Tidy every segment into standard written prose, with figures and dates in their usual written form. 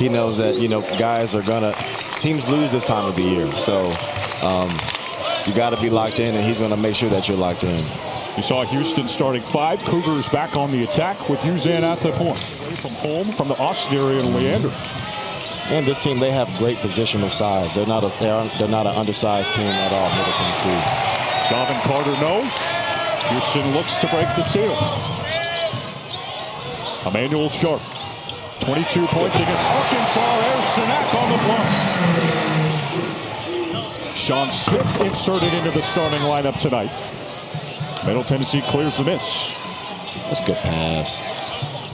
he knows that, you know, guys are gonna, teams lose this time of the year. So you got to be locked in, and he's going to make sure that you're locked in. You saw Houston starting 5. Cougars back on the attack with Uzan at the point. From home, from the Austin area to Leander. And this team, they have great positional size. They're not an undersized team at all, Middle Tennessee. Javin Carter, no. Houston looks to break the seal. Emmanuel Sharp, 22 points against Arkansas. There's Sinak on the flush. Sean Smith inserted into the starting lineup tonight. Middle Tennessee clears the miss. That's a good pass.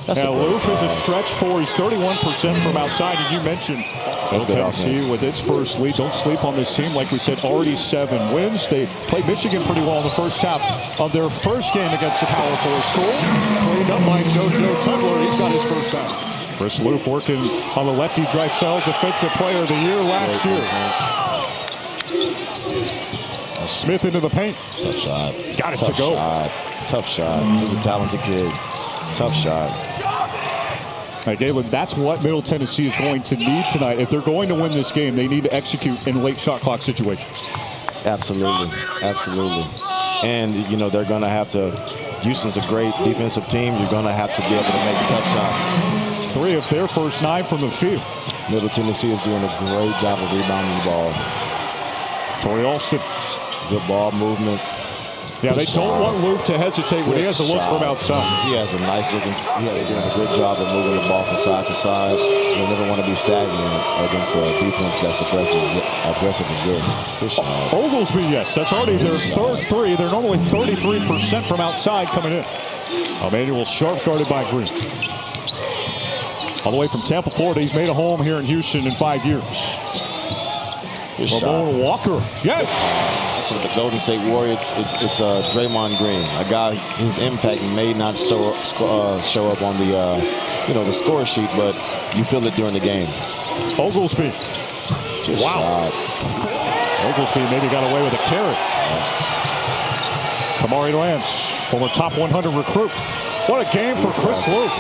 Now, Loof is a stretch 4. He's 31% from outside. And you mentioned Middle Tennessee with its first lead. Don't sleep on this team. Like we said, already 7 wins. They played Michigan pretty well in the first half of their first game against the Power 4 school. Cleaned up by JoJo Tugler. He's got his first out. Chris Loof working on the lefty Drysdale Defensive Player of the Year last year. Smith into the paint. Tough shot. Got it to go. Tough shot. He's a talented kid. Tough shot. All right, Galen, that's what Middle Tennessee is going to need tonight. If they're going to win this game, they need to execute in late shot clock situations. Absolutely. Absolutely. And, you know, they're going to have to, Houston's a great defensive team. You're going to have to be able to make tough shots. 3 of their first 9 from the field. Middle Tennessee is doing a great job of rebounding the ball. Torrey Alston. Good ball movement. Yeah, they don't want Luke to hesitate when he has to look from outside. He has a nice looking, he's doing a good job of moving the ball from side to side. You never want to be stagnant against a defense that's aggressive as this. Good shot. Oglesby, yes, that's already their third 3. They're normally 33% from outside coming in. Emmanuel Sharp guarded by Green. All the way from Tampa, Florida. He's made a home here in Houston in 5 years. Ramon Walker, yes. So the Golden State Warriors, it's Draymond Green, a guy whose impact may not show up on the the score sheet, but you feel it during the game. Oglesby, wow. Oglesby maybe got away with a carry. Kamari Lance, former top 100 recruit. What a game for Chris Luke.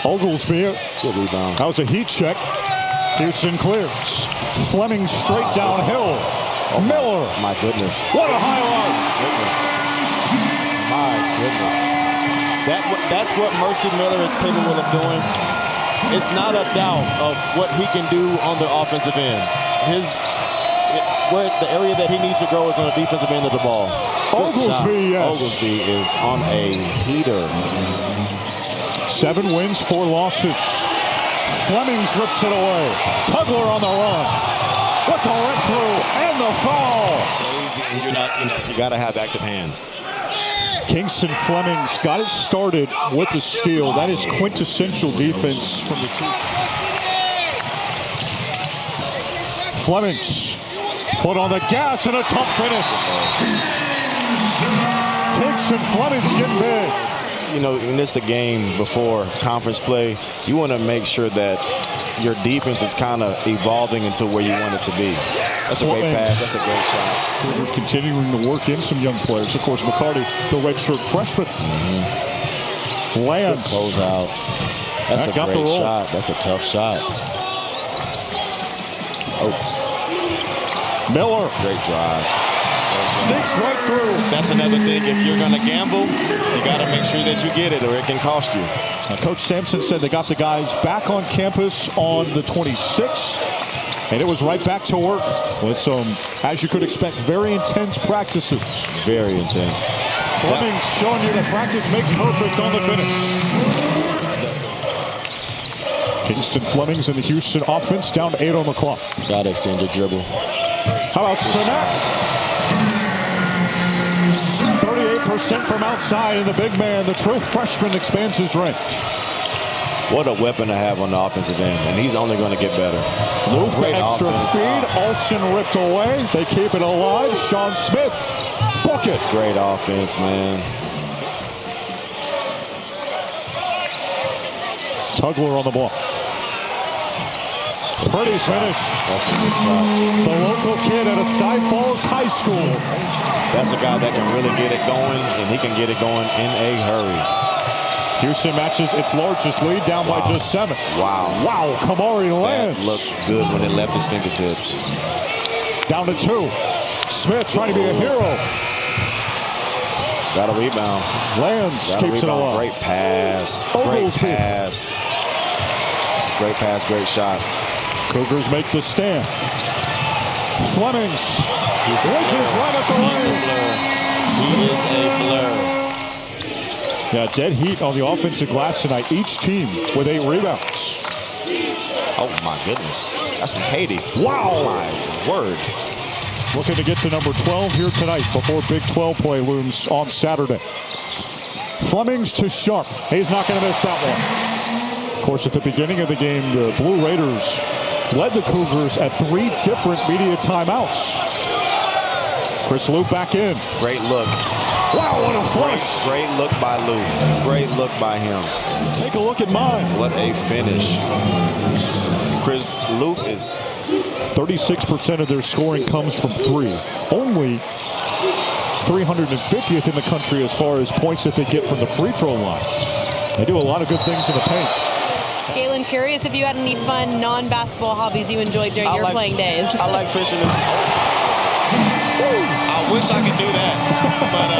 Oglesby, good rebound. That was a heat check. Houston clears. Fleming straight downhill. Miller. My goodness. What a highlight. My goodness. That's what Mercy Miller is capable of doing. It's not a doubt of what he can do on the offensive end. Where the area that he needs to grow is on the defensive end of the ball. Oglesby, yes. Oglesby is on a heater. 7 wins, 4 losses. Flemings rips it away. Tugler on the run. With the rip through and the foul. You got to have active hands. Kingston Flemings got it started with the steal. That is quintessential defense from the team. Flemings, foot on the gas and a tough finish. Kingston Flemings getting big. You know, when it's a game before conference play, you want to make sure that your defense is kind of evolving into where you want it to be. That's a great pass. That's a great shot. Cougars continuing to work in some young players. Of course, McCarty, the redshirt freshman. Lance. Close out. That's a great shot. That's a tough shot. Oh. Miller. Great drive. Sneaks right through. That's another thing. If you're going to gamble, you got to make sure that you get it or it can cost you. Coach Sampson said they got the guys back on campus on the 26th, and it was right back to work with some, as you could expect, very intense practices. Very intense. Fleming showing you that practice makes perfect on the finish. Kingston Flemings and the Houston offense down to 8 on the clock. Got to extend your dribble. How about Sinak? 38% from outside, and the big man, the true freshman, expands his range. What a weapon to have on the offensive end, and he's only going to get better. Move the extra feed. Alston ripped away. They keep it alive. Sean Smith, bucket. Great offense, man. Tugler on the ball. Pretty finish. That's a good shot. The local kid at a Cy Falls High School. That's a guy that can really get it going, and he can get it going in a hurry. Houston matches its largest lead down by just 7. Wow, Kamari Lands. That looked good when it left his fingertips. Down to 2. Smith trying to be a hero. Got a rebound. Lands keeps it alive. Great pass. Great pass. It's a great pass, great shot. Cougars make the stand. Flemings. Wedges right at the lane. He is a blur. Yeah, dead heat on the offensive glass tonight. Each team with 8 rebounds. Oh, my goodness. That's from Haiti. Wow. Oh, my word. Looking to get to number 12 here tonight before Big 12 play looms on Saturday. Flemings to Sharp. He's not going to miss that one. Of course, at the beginning of the game, the Blue Raiders led the Cougars at 3 different media timeouts. Chris Luke back in. Great look. Wow, what a flush. Great look by Luke. Great look by him. Take a look at mine. What a finish. Chris Luke is... 36% of their scoring comes from 3. Only 350th in the country as far as points that they get from the free throw line. They do a lot of good things in the paint. Galen, curious if you had any fun non-basketball hobbies you enjoyed during your playing days. I like fishing. I wish I could do that, but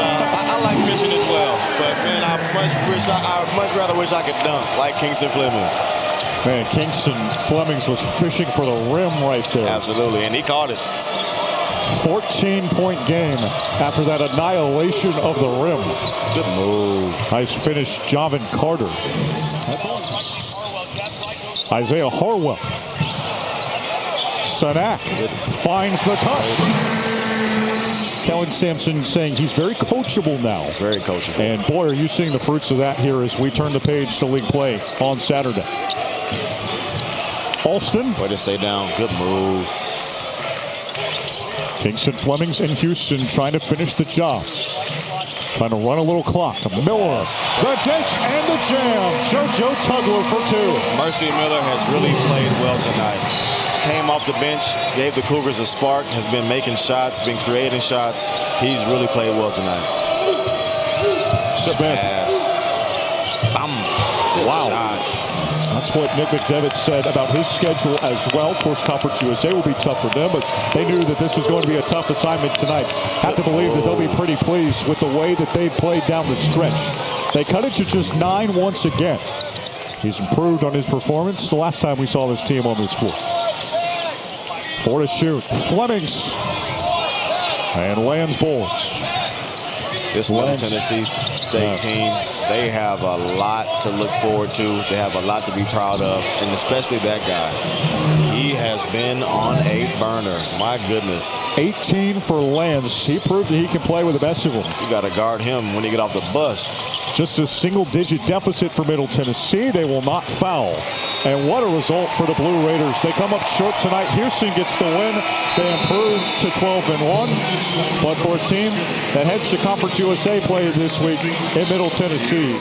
I like fishing as well. But man, I much rather wish I could dunk like Kingston Flemings. Man, Kingston Flemings was fishing for the rim right there. Absolutely, and he caught it. 14-point game after that annihilation of the rim. Good move. Nice finish, Javin Carter. Isaiah Harwell. Sanak finds the touch. Kellen Sampson saying he's very coachable now. Very coachable. And boy, are you seeing the fruits of that here as we turn the page to league play on Saturday. Alston. Way to stay down. Good move. Kingston Flemings in Houston trying to finish the job. Trying to run a little clock. Miller, the dish and the jam. JoJo Tugler for 2. Mercy Miller has really played well tonight. Came off the bench, gave the Cougars a spark, has been making shots, been creating shots. He's really played well tonight. Smith. Wow. Shot. That's what Nick McDevitt said about his schedule as well. Of course, Conference USA will be tough for them, but they knew that this was going to be a tough assignment tonight. Have to believe that they'll be pretty pleased with the way that they played down the stretch. They cut it to just 9 once again. He's improved on his performance the last time we saw this team on this floor. 4 to shoot. Flemings. And lands boards. This Middle Tennessee State team, they have a lot to look forward to. They have a lot to be proud of, and especially that guy. He has been on a burner. My goodness. 18 for Lands. He proved that he can play with the best of them. You got to guard him when he get off the bus. Just a single-digit deficit for Middle Tennessee. They will not foul. And what a result for the Blue Raiders. They come up short tonight. Houston gets the win. They improve to 12-1. But for a team that heads to Conference USA play this week in Middle Tennessee,